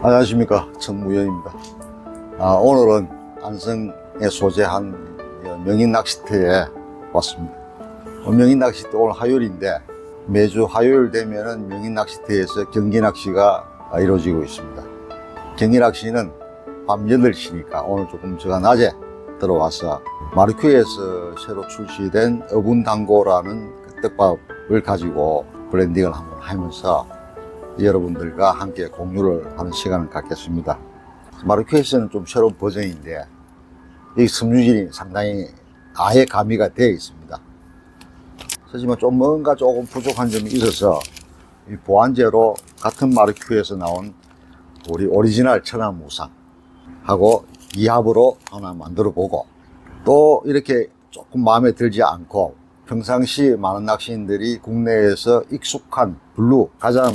안녕하십니까, 정무현입니다. 오늘은 안성에 소재한 명인낚시터에 왔습니다. 명인낚시터 오늘 화요일인데 매주 화요일 되면은 명인낚시터에서 경기낚시가 이루어지고 있습니다. 경기낚시는 밤 8시니까 오늘 조금 제가 낮에 들어와서 마르큐에서 새로 출시된 어분당고라는 그 떡밥을 가지고 브랜딩을 한번 하면서 여러분들과 함께 공유를 하는 시간을 갖겠습니다. 마르큐에서는 좀 새로운 버전인데 이 섬유질이 상당히 아예 가미가 되어 있습니다. 하지만 좀 뭔가 조금 부족한 점이 있어서 이 보완제로 같은 마르큐에서 나온 우리 오리지널 천하무상하고 이합으로 하나 만들어 보고, 또 이렇게 조금 마음에 들지 않고 평상시 많은 낚시인들이 국내에서 익숙한 블루, 가장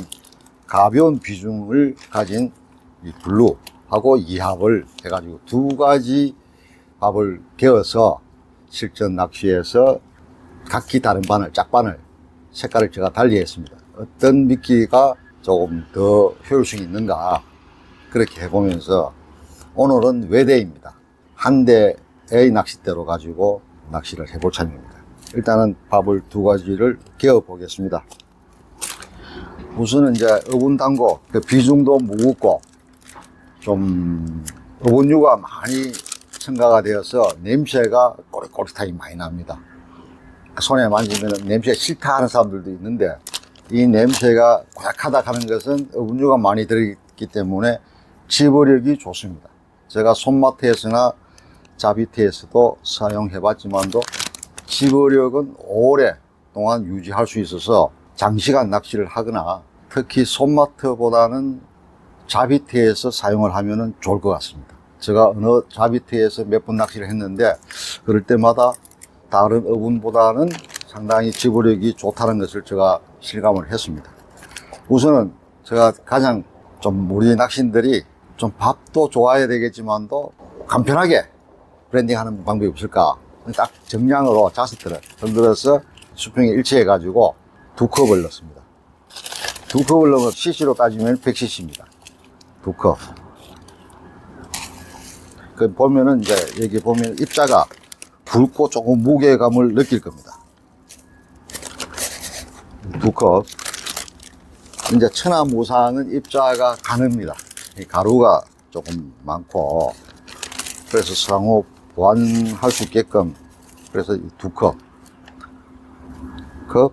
가벼운 비중을 가진 이 블루하고 이합을 해가지고 두 가지 밥을 개어서 실전 낚시에서 각기 다른 바늘, 짝바늘 색깔을 제가 달리 했습니다. 어떤 미끼가 조금 더 효율성이 있는가 그렇게 해보면서 오늘은 외대입니다. 한 대의 낚싯대로 가지고 낚시를 해볼 참입니다. 일단은 밥을 두 가지를 개어 보겠습니다. 우선은 이제 어분당고, 그 비중도 무겁고 좀 어분유가 많이 첨가가 되어서 냄새가 꼬릿꼬릿하게 많이 납니다. 손에 만지면 냄새가 싫다 하는 사람들도 있는데 이 냄새가 고약하다 하는 것은 어분유가 많이 들어있기 때문에 집어력이 좋습니다. 제가 손마트에서나 자비트에서도 사용해 봤지만도 집어력은 오랫동안 유지할 수 있어서 장시간 낚시를 하거나 특히 손마트보다는 자비트에서 사용을 하면 좋을 것 같습니다. 제가 어느 자비트에서 몇 번 낚시를 했는데 그럴 때마다 다른 어분보다는 상당히 집어력이 좋다는 것을 제가 실감을 했습니다. 우선은 제가 가장 좀 우리 낚시인들이 좀 밥도 좋아야 되겠지만도 간편하게 브랜딩하는 방법이 없을까, 딱 정량으로 자스트를 흔들어서 수평에 일치해 가지고 2컵을 넣습니다. 2컵을 넣으면 cc로 따지면 100cc입니다. 2컵. 그 보면은 이제 여기 보면 입자가 붉고 조금 무게감을 느낄 겁니다. 2컵. 이제 천하무상은 입자가 가늡니다. 이 가루가 조금 많고, 그래서 상호 보완할 수 있게끔 그래서 2컵. 컵.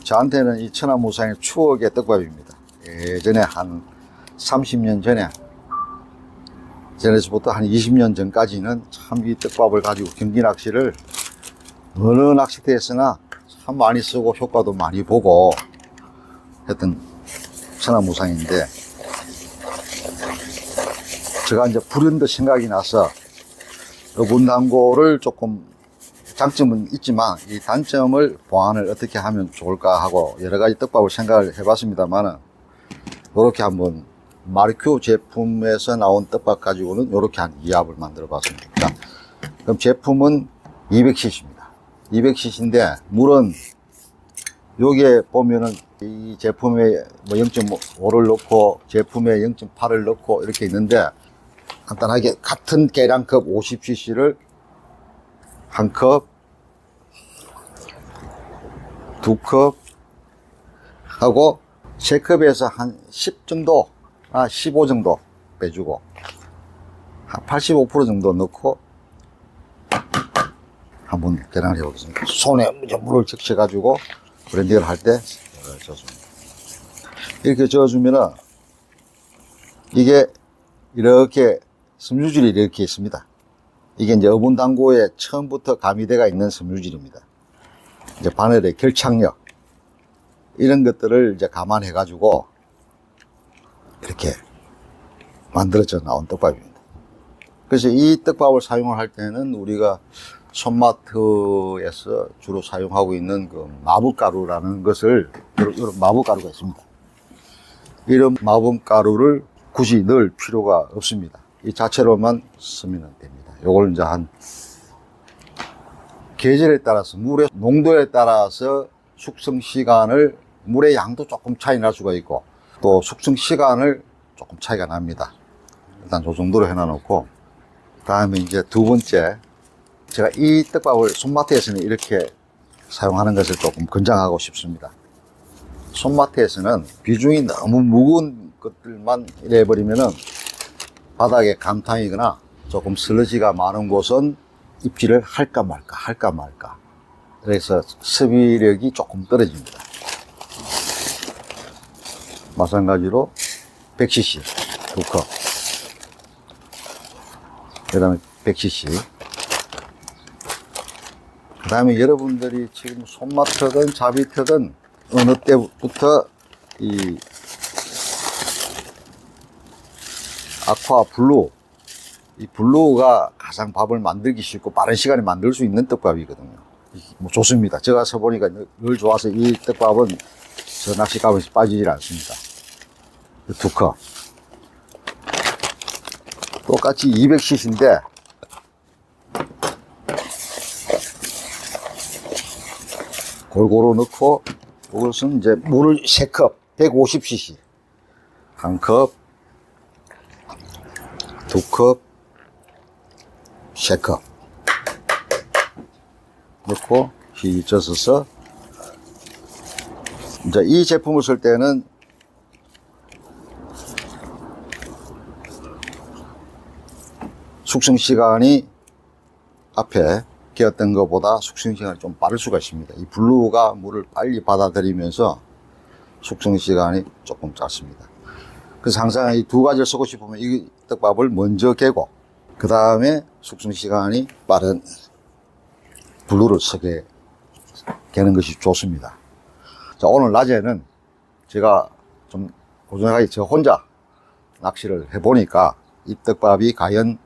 저한테는 이 천하무상의 추억의 떡밥입니다. 예전에 한 30년 전에서부터 한 20년 전까지는 참 이 떡밥을 가지고 경기 낚시를 어느 낚시터에서나 참 많이 쓰고 효과도 많이 보고 했던 천하무상인데, 제가 이제 불현듯 생각이 나서 어분당고를 조금 장점은 있지만 이 단점을 보완을 어떻게 하면 좋을까 하고 여러 가지 떡밥을 생각을 해봤습니다만은, 이렇게 한번 마르큐 제품에서 나온 떡밥 가지고는 이렇게 한 이합을 만들어 봤습니다. 자, 그럼 제품은 200cc입니다. 200cc인데 물은 여기에 보면은 이 제품에 뭐 0.5를 넣고 제품에 0.8을 넣고 이렇게 있는데, 간단하게 같은 계량컵 50cc를 한 컵, 2컵 하고 3컵에서 한 10 정도, 15 정도 빼주고 한 85% 정도 넣고 한번 계량을 해보겠습니다. 손에 물을 적셔 가지고 브랜딩을 할 때 저어줍니다. 이렇게 저어주면은 이게 이렇게 섬유질이 이렇게 있습니다. 이게 이제 어분당고에 처음부터 가미되어 있는 섬유질입니다. 이제 바늘의 결착력, 이런 것들을 이제 감안해 가지고 이렇게 만들어져 나온 떡밥입니다. 그래서 이 떡밥을 사용을 할 때는 우리가 손마트에서 주로 사용하고 있는 그 마법가루라는 것을, 이런 마법가루가 있습니다. 이런 마법가루를 굳이 넣을 필요가 없습니다. 이 자체로만 쓰면 됩니다. 요걸 이제 한 계절에 따라서 물의 농도에 따라서 숙성 시간을, 물의 양도 조금 차이 날 수가 있고 또 숙성 시간을 조금 차이가 납니다. 일단 저 정도로 해놔놓고, 그 다음에 이제 두 번째, 제가 이 떡밥을 손마트에서는 이렇게 사용하는 것을 조금 권장하고 싶습니다. 손마트에서는 비중이 너무 무거운 것들만 이래버리면은 바닥에 감탕이거나 조금 슬러지가 많은 곳은 입질을 할까 말까. 그래서 섭외력이 조금 떨어집니다. 마찬가지로 100cc 두 컵, 그 다음에 100cc, 그 다음에 여러분들이 지금 손맛트든 자비트든 어느 때부터 이 아쿠아 블루, 이 블루가 가장 밥을 만들기 쉽고 빠른 시간에 만들 수 있는 떡밥이거든요. 뭐 좋습니다. 제가 써보니까 늘 좋아서 이 떡밥은 저 낚시값에서 빠지질 않습니다. 두 컵. 똑같이 200cc인데, 골고루 넣고, 이것은 이제 물을 3컵, 150cc. 한 컵, 두 컵, 3컵. 넣고, 휘저어서, 이제 이 제품을 쓸 때는 숙성 시간이 앞에 끼었던 것보다 숙성 시간이 좀 빠를 수가 있습니다. 이 블루가 물을 빨리 받아들이면서 숙성 시간이 조금 짧습니다. 그래서 항상 이 두 가지를 쓰고 싶으면 이 떡밥을 먼저 개고, 그 다음에 숙성 시간이 빠른 블루를 쓰게 개는 것이 좋습니다. 자, 오늘 낮에는 제가 좀 고정하게 저 혼자 낚시를 해보니까 이 떡밥이 과연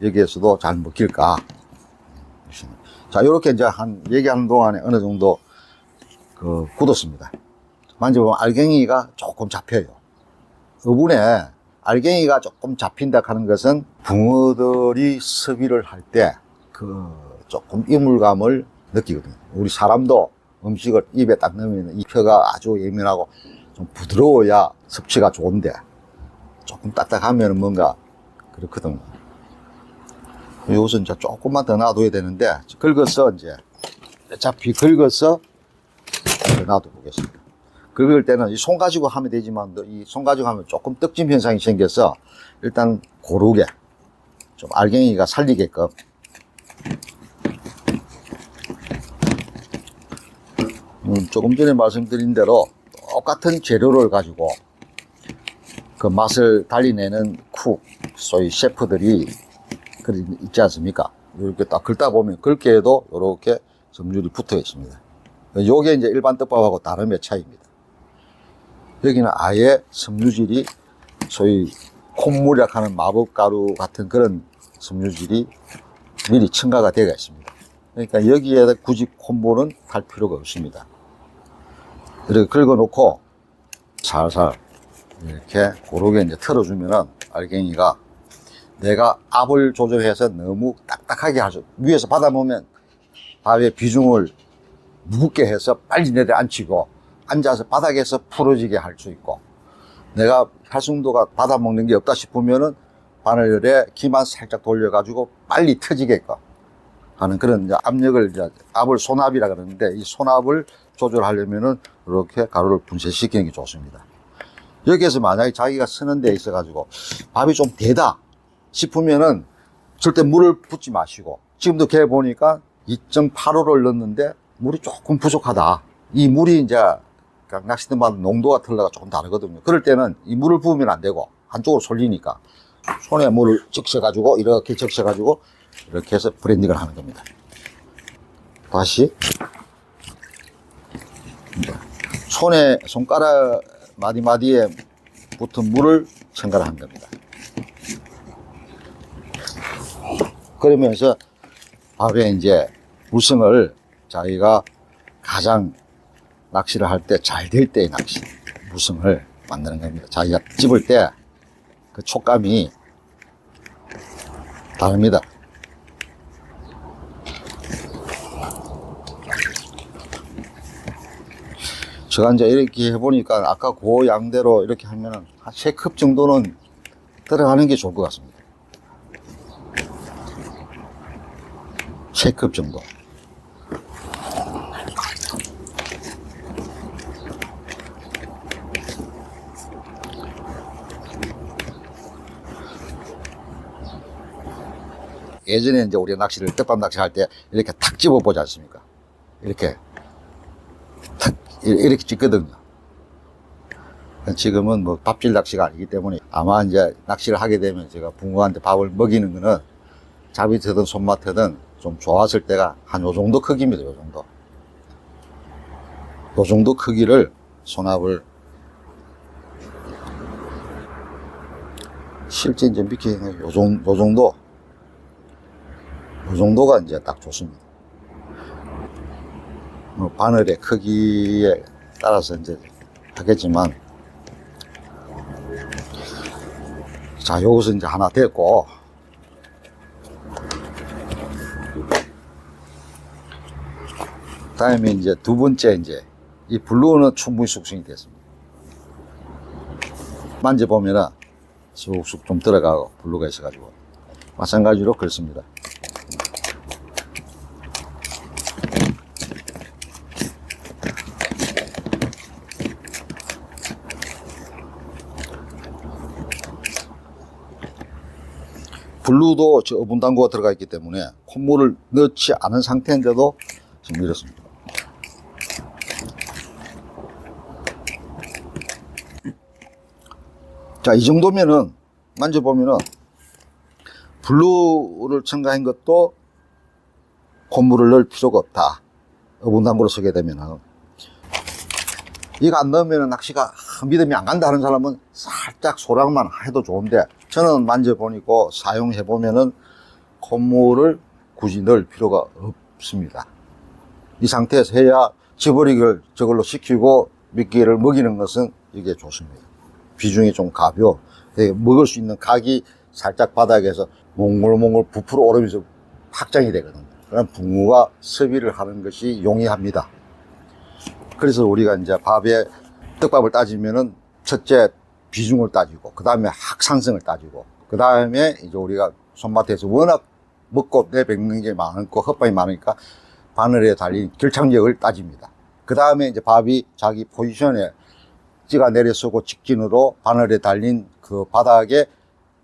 여기에서도 잘 먹힐까. 자, 이렇게 이제 얘기하는 동안에 어느 정도 굳었습니다. 만져보면 알갱이가 조금 잡혀요. 어분에 알갱이가 조금 잡힌다 하는 것은 붕어들이 섭외를 할 때 조금 이물감을 느끼거든요. 우리 사람도 음식을 입에 딱 넣으면 이 혀가 아주 예민하고 좀 부드러워야 섭취가 좋은데, 조금 딱딱하면 뭔가 그렇거든요. 이것은 이제 조금만 더 놔둬야 되는데, 긁어서 이제 어차피 긁어서 놔둬 보겠습니다. 긁을 때는 이 손 가지고 하면 되지만, 이 손 가지고 하면 조금 떡짐 현상이 생겨서 일단 고르게 좀 알갱이가 살리게끔 조금 전에 말씀드린 대로 똑같은 재료를 가지고 그 맛을 달리내는 쿡, 소위 셰프들이 있지 않습니까? 이렇게 딱 긁다 보면 긁기에도 이렇게 점률이 붙어 있습니다. 요게 이제 일반 떡밥하고 다름의 차이입니다. 여기는 아예 섬유질이 소위 콧물이라고 하는 마법가루 같은 그런 섬유질이 미리 첨가가 되어 있습니다. 그러니까 여기에 굳이 콧물은 갈 필요가 없습니다. 이렇게 긁어 놓고 살살 이렇게 고르게 이제 틀어주면은 알갱이가 내가 압을 조절해서 너무 딱딱하게 하죠. 위에서 받아보면 밥의 비중을 무겁게 해서 빨리 내려앉히고, 앉아서 바닥에서 풀어지게 할 수 있고, 내가 활성도가 받아먹는 게 없다 싶으면은 바늘에 기만 살짝 돌려가지고 빨리 터지게끔 하는 그런 이제 압력을, 이제 압을 손압이라 그러는데, 이 손압을 조절하려면은 이렇게 가루를 분쇄시키는 게 좋습니다. 여기에서 만약에 자기가 쓰는 데 있어가지고 밥이 좀 되다 싶으면은 절대 물을 붓지 마시고, 지금도 걔 보니까 2.85를 넣었는데 물이 조금 부족하다. 이 물이 이제 낚시대마다 농도가 틀려가 조금 다르거든요. 그럴 때는 이 물을 부으면 안 되고 한쪽으로 쏠리니까 손에 물을 적셔가지고 이렇게 적셔가지고 이렇게 해서 브랜딩을 하는 겁니다. 다시 손에 손가락 마디마디에 붙은 물을 첨가를 한 겁니다. 그러면서 밥에 이제 무성을 자기가 가장 낚시를 할 때 잘 될 때의 낚시, 무성을 만드는 겁니다. 자기가 집을 때 그 촉감이 다릅니다. 제가 이제 이렇게 해보니까 아까 그 양대로 이렇게 하면은 한 3컵 정도는 들어가는 게 좋을 것 같습니다. 3컵 정도. 예전에 이제 우리가 낚시를, 떡밥 낚시 할 때 이렇게 탁 집어보지 않습니까? 이렇게 탁, 이렇게 찍거든요. 지금은 뭐 밥질 낚시가 아니기 때문에 아마 이제 낚시를 하게 되면 제가 붕어한테 밥을 먹이는 거는 잡이트든 손맛트든 좀 좋았을 때가 한 요 정도 크기입니다. 요 정도. 요 정도 크기를 손압을 실제 이제 밑에 요 정도가 이제 딱 좋습니다. 뭐 바늘의 크기에 따라서 이제 하겠지만, 자, 요것은 이제 하나 됐고, 다음에 이제 두 번째, 이제 이 블루는 충분히 숙성이 됐습니다. 만져보면은 쑥쑥 좀 들어가고 블루가 있어가지고 마찬가지로 그렇습니다. 블루도 어분당구가 들어가 있기 때문에 콧물을 넣지 않은 상태인데도 지금 이렇습니다. 자, 이 정도면은 만져보면은 블루를 첨가한 것도 콧물을 넣을 필요가 없다. 어분당구로 쓰게 되면은. 이거 안 넣으면 낚시가 믿음이 안 간다 하는 사람은 살짝 소량만 해도 좋은데, 저는 만져보니까 사용해보면은 콧물을 굳이 넣을 필요가 없습니다. 이 상태에서 해야 집어리기를 저걸로 시키고 미끼를 먹이는 것은 이게 좋습니다. 비중이 좀 가벼워. 먹을 수 있는 각이 살짝 바닥에서 몽골몽골 부풀어 오르면서 확장이 되거든요. 그럼 붕어가 섭외를 하는 것이 용이합니다. 그래서 우리가 이제 밥에 떡밥을 따지면은 첫째 비중을 따지고, 그 다음에 확산성을 따지고, 그 다음에 이제 우리가 손맛에서 워낙 먹고 내뱉는 게 많고 헛밥이 많으니까 바늘에 달린 결착력을 따집니다. 그 다음에 이제 밥이 자기 포지션에 찌가 내려서고 직진으로 바늘에 달린 그 바닥에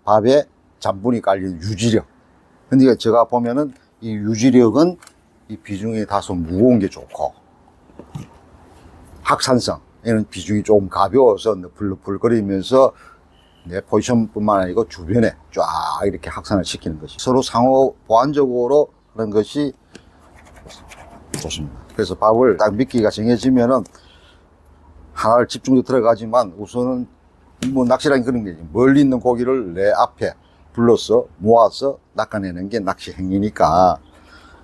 밥에 잔분이 깔린 유지력. 근데 제가 보면은 이 유지력은 이 비중이 다소 무거운 게 좋고, 확산성, 얘는 비중이 조금 가벼워서 너플너플거리면서 내 포지션뿐만 아니고 주변에 쫙 이렇게 확산을 시키는 것이 서로 상호 보완적으로 그런 것이 좋습니다. 그래서 밥을 딱 미끼가 정해지면은 하나를 집중적으로 들어가지만, 우선은 뭐 낚시라는 그런 게 멀리 있는 고기를 내 앞에 불러서 모아서 낚아내는 게 낚시 행위니까,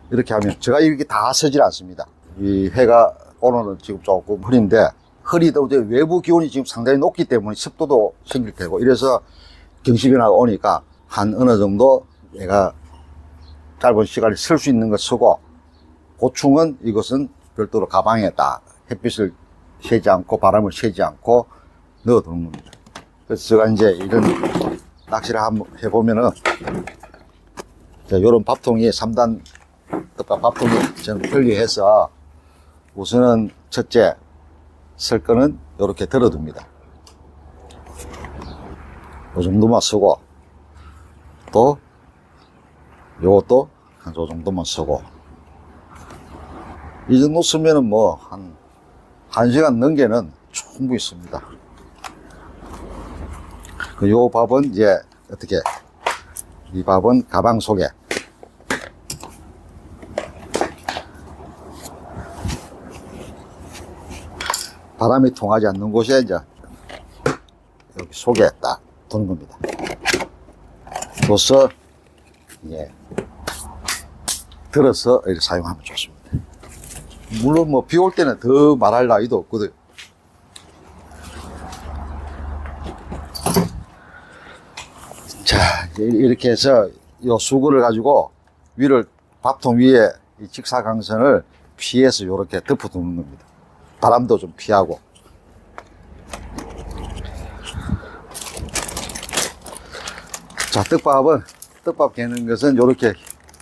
이렇게 하면 제가 이렇게 다 서질 않습니다. 이 해가 오늘은 지금 조금 흐린데, 흐리도 이제 외부 기온이 지금 상당히 높기 때문에 습도도 생길 테고, 이래서 경시변화가 오니까 한 어느 정도 내가 짧은 시간에 쓸 수 있는 거 쓰고, 보충은 이것은 별도로 가방에 딱 햇빛을 쐬지 않고 바람을 쐬지 않고 넣어두는 겁니다. 그래서 제가 이제 이런 낚시를 한번 해보면은, 이런 밥통이 3단 떡밥 밥통이 저는 편리해서 우선은 첫째 쓸 거는 이렇게 들어둡니다. 이 정도만 쓰고, 또 요것도 한 요 정도만 쓰고, 이 정도 쓰면은 뭐 한 1시간 넘게는 충분히 씁니다. 요 밥은 이제 어떻게, 이 밥은 가방 속에 바람이 통하지 않는 곳에 이제 여기 속에 딱 두는 겁니다. 둬서 예, 들어서 이렇게 사용하면 좋습니다. 물론 뭐 비 올 때는 더 말할 나위도 없거든요. 자, 이렇게 해서 이 수구를 가지고 위를, 밥통 위에 이 직사광선을 피해서 이렇게 덮어두는 겁니다. 바람도 좀 피하고. 자, 떡밥 개는 것은 이렇게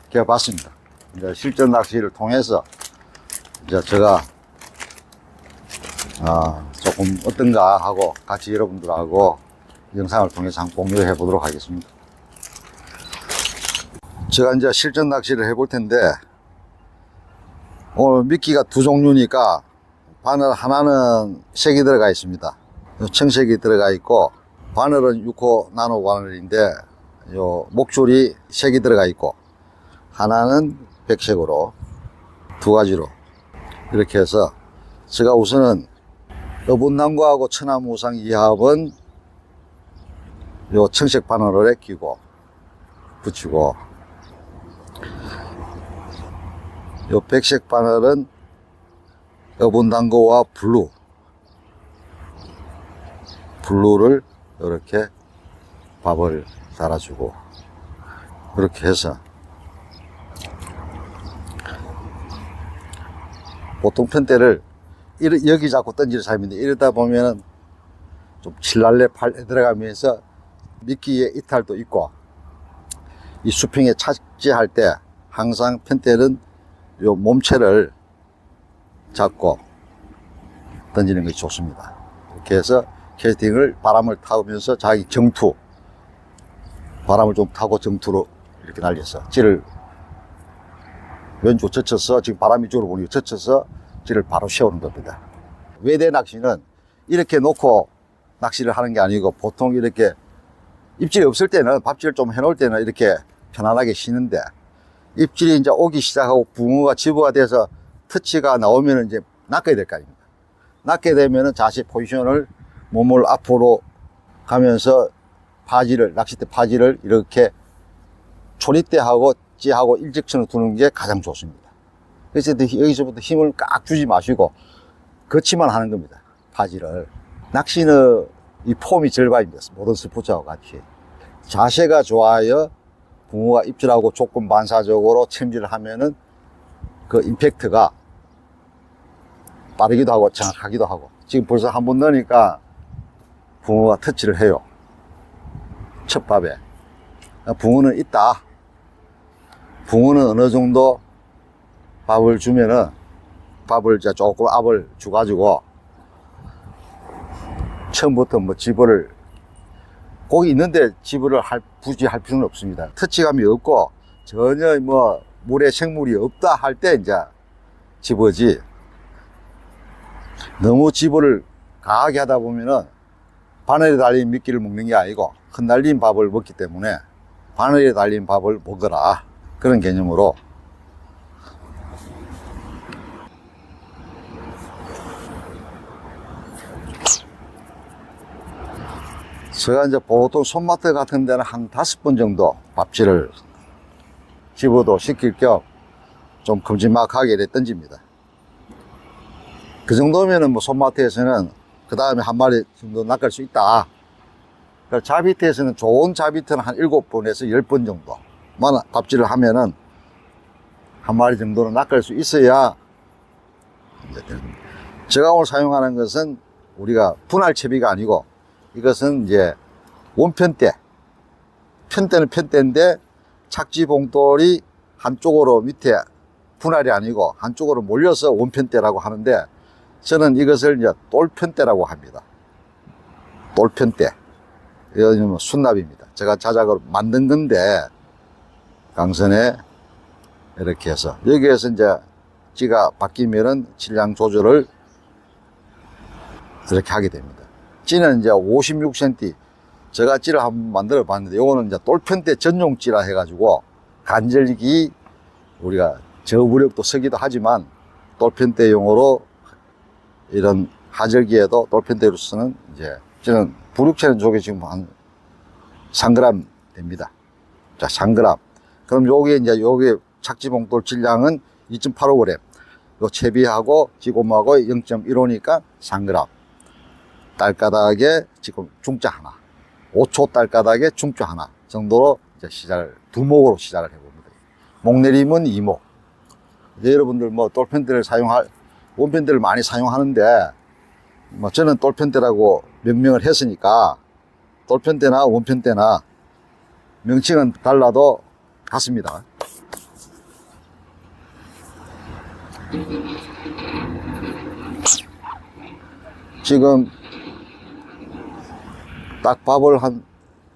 개봤습니다. 이제 실전 낚시를 통해서 이제 제가 조금 어떤가 하고 같이 여러분들하고 영상을 통해서 한번 공유해 보도록 하겠습니다. 제가 이제 실전 낚시를 해볼 텐데, 오늘 미끼가 두 종류니까 바늘 하나는 색이 들어가 있습니다. 청색이 들어가 있고, 바늘은 6호 나노 바늘인데 요 목줄이 색이 들어가 있고, 하나는 백색으로 두 가지로 이렇게 해서 제가 우선은 어분남과하고 천하무상 이합은 요 청색 바늘에 끼고 붙이고, 요 백색 바늘은 어분단거와 블루를 이렇게 밥을 달아주고, 이렇게 해서 보통 편대를 여기 잡고 던지는 사람인데, 이러다 보면은 좀 칠랄레 팔에 들어가면서 미끼의 이탈도 있고, 이 수평에 착지할 때 항상 편대는 요 몸체를 잡고 던지는 것이 좋습니다. 이렇게 해서 캐스팅을 바람을 타면서 자기 정투, 바람을 좀 타고 정투로 이렇게 날려서 찌를 왼쪽 젖혀서, 지금 바람이 이쪽으로 보니까 젖혀서 찌를 바로 세우는 겁니다. 외대 낚시는 이렇게 놓고 낚시를 하는 게 아니고, 보통 이렇게 입질이 없을 때는, 밥질을 좀 해놓을 때는 이렇게 편안하게 쉬는데, 입질이 이제 오기 시작하고 붕어가 집어가 돼서 터치가 나오면 이제 낚아야 될 거 아닙니까? 낚게 되면은 자세 포지션을, 몸을 앞으로 가면서 낚싯대 파지를 이렇게 초리대하고 찌하고 일직선으로 두는 게 가장 좋습니다. 그래서 여기서부터 힘을 꽉 주지 마시고 거치만 하는 겁니다. 파지를. 낚시는 이 폼이 절반입니다. 모든 스포츠하고 같이. 자세가 좋아야 붕어가 입질하고 조금 반사적으로 챔질을 하면은 그 임팩트가 빠르기도 하고 정확하기도 하고. 지금 벌써 한 번 넣으니까 붕어가 터치를 해요. 첫 밥에. 붕어는 있다. 붕어는 어느 정도 밥을 주면은, 밥을 이제 조금 압을 줘가지고, 처음부터 뭐 집어를, 고기 있는데 집어를 굳이 할 필요는 없습니다. 터치감이 없고, 전혀 뭐, 물에 생물이 없다 할 때 이제 집어지, 너무 집어를 강하게 하다 보면은, 바늘에 달린 미끼를 먹는 게 아니고 흩날린 밥을 먹기 때문에 바늘에 달린 밥을 먹어라, 그런 개념으로. 제가 이제 보통 손마트 같은 데는 한 5번 정도 밥질을 집어도 시킬 겸 좀 큼지막하게 던집니다. 그 정도면은 뭐 손마트에서는 그 다음에 한 마리 정도 낚을 수 있다. 자비트에서는 좋은 자비트는 한 7번에서 10번 정도만 밥질을 하면은 한 마리 정도는 낚을 수 있어야 이제 됩니다. 제가 오늘 사용하는 것은 우리가 분할 채비가 아니고, 이것은 이제 원편대. 편대는 편대인데 착지 봉돌이 한쪽으로, 밑에 분할이 아니고 한쪽으로 몰려서 원편대라고 하는데, 저는 이것을 이제 똘편대라고 합니다. 똘편대. 이건 순납입니다. 제가 자작으로 만든 건데, 강선에 이렇게 해서, 여기에서 이제 찌가 바뀌면은 질량 조절을 이렇게 하게 됩니다. 찌는 이제 56cm, 제가 찌를 한번 만들어 봤는데, 요거는 이제 똘편대 전용 찌라 해가지고, 간절기 우리가 저부력도 쓰기도 하지만, 똘편대용으로 이런 하절기에도 똘편대로 쓰는 이제, 저는 부육체는 저게 지금 한 3g 됩니다. 자, 3g. 그럼 요게 이제, 요게 착지봉돌 질량은 2.85g. 요 채비하고 지곰하고 0.15니까 3g. 딸가닥에 지금 중자 하나. 5초 딸가닥에 중자 하나 정도로 이제 두목으로 시작을 해봅니다. 목 내림은 2목. 이제 여러분들 뭐 똘편대를 사용할 원편대를 많이 사용하는데, 뭐 저는 똘편대라고 명명을 했으니까 똘편대나 원편대나 명칭은 달라도 같습니다. 지금 딱 밥을 한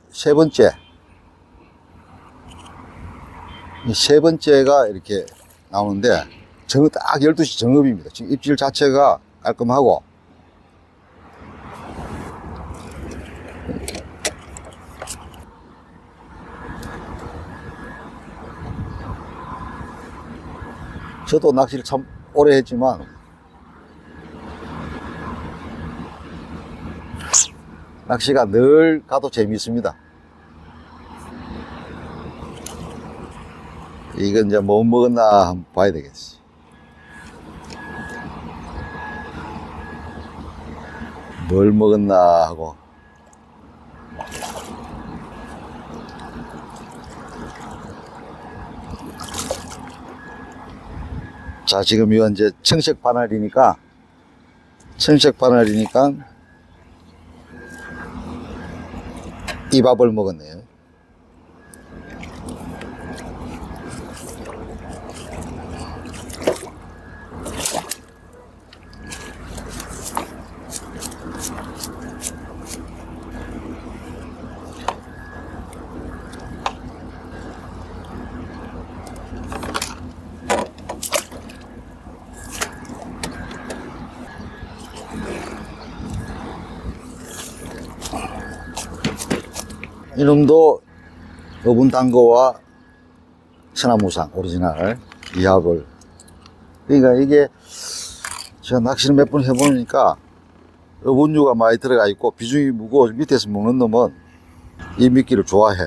세 번째, 이 세 번째가 이렇게 나오는데, 딱 12시 정읍입니다. 지금 입질 자체가 깔끔하고, 저도 낚시를 참 오래 했지만 낚시가 늘 가도 재미있습니다. 이건 이제 뭐 먹었나 한번 봐야 되겠지. 뭘 먹었나 하고. 자, 지금 이건 이제 청색 바늘이니까 이 밥을 먹었네요. 이놈도 어분단거와 천하무상 오리지널 이 합을, 그러니까 이게 제가 낚시를 몇 번 해보니까 어분류가 많이 들어가 있고 비중이 무거워 밑에서 먹는 놈은 이 미끼를 좋아해.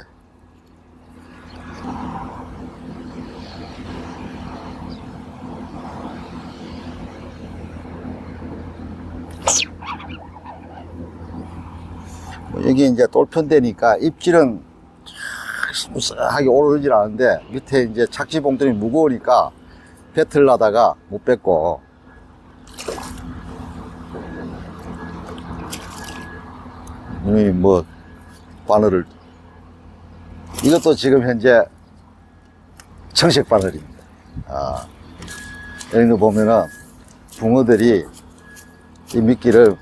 여기 이제 똘편대니까 입질은 무스하게 오르질 않은데 밑에 이제 착지 봉돌이 무거우니까 배틀나다가 못 뱉고, 이미 뭐 바늘을, 이것도 지금 현재 청색 바늘입니다. 여기 보면은 붕어들이 이 미끼를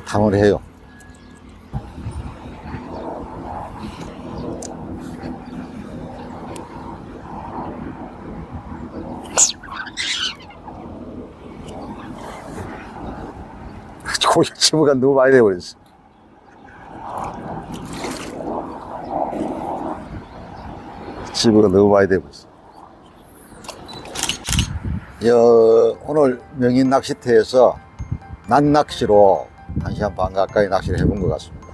탐을 해요. 고기 치부가 너무 많이 돼버렸어. 치부가 너무 많이 돼버렸어. 오늘 명인 낚시터에서 낮 낚시로 1시간 반 가까이 낚시를 해본 것 같습니다.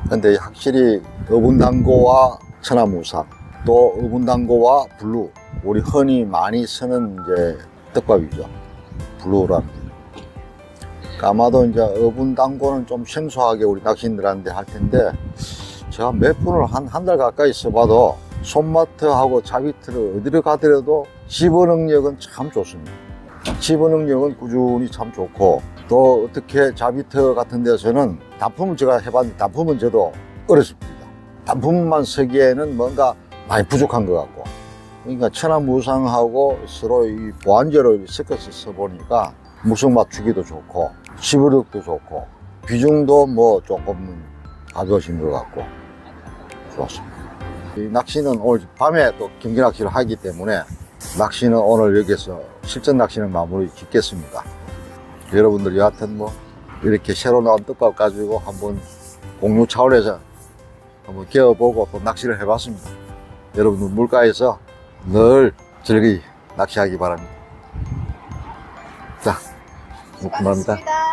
근데 확실히 어분단고와 천하무상, 또 어분단고와 블루, 우리 흔히 많이 쓰는 이제 떡밥이죠. 블루라는. 아마도 이제 어분단고는 좀 생소하게 우리 낚시인들한테 할 텐데, 제가 몇 분을 한 달 가까이 써봐도 손마트하고 자비트를 어디를 가더라도 집어능력은 참 좋습니다. 집어능력은 꾸준히 참 좋고, 또 어떻게 자비트 같은 데서는 단품을 제가 해봤는데 단품은 저도 어렵습니다. 단품만 쓰기에는 뭔가 많이 부족한 것 같고, 그러니까 천하무상하고 서로 이 보완제로 섞어서 써보니까 물성 맞추기도 좋고 집어력도 좋고 비중도 뭐 조금 가벼워진 것 같고 좋았습니다. 이 낚시는 오늘 밤에 또 경기 낚시를 하기 때문에 낚시는 오늘 여기서 실전 낚시는 마무리 짓겠습니다. 여러분들 여하튼 뭐 이렇게 새로 나온 떡밥 가지고 한번 공유 차원에서 한번 겨워보고 또 낚시를 해봤습니다. 여러분들 물가에서 늘 즐거이 낚시하기 바랍니다. 자, 고맙습니다.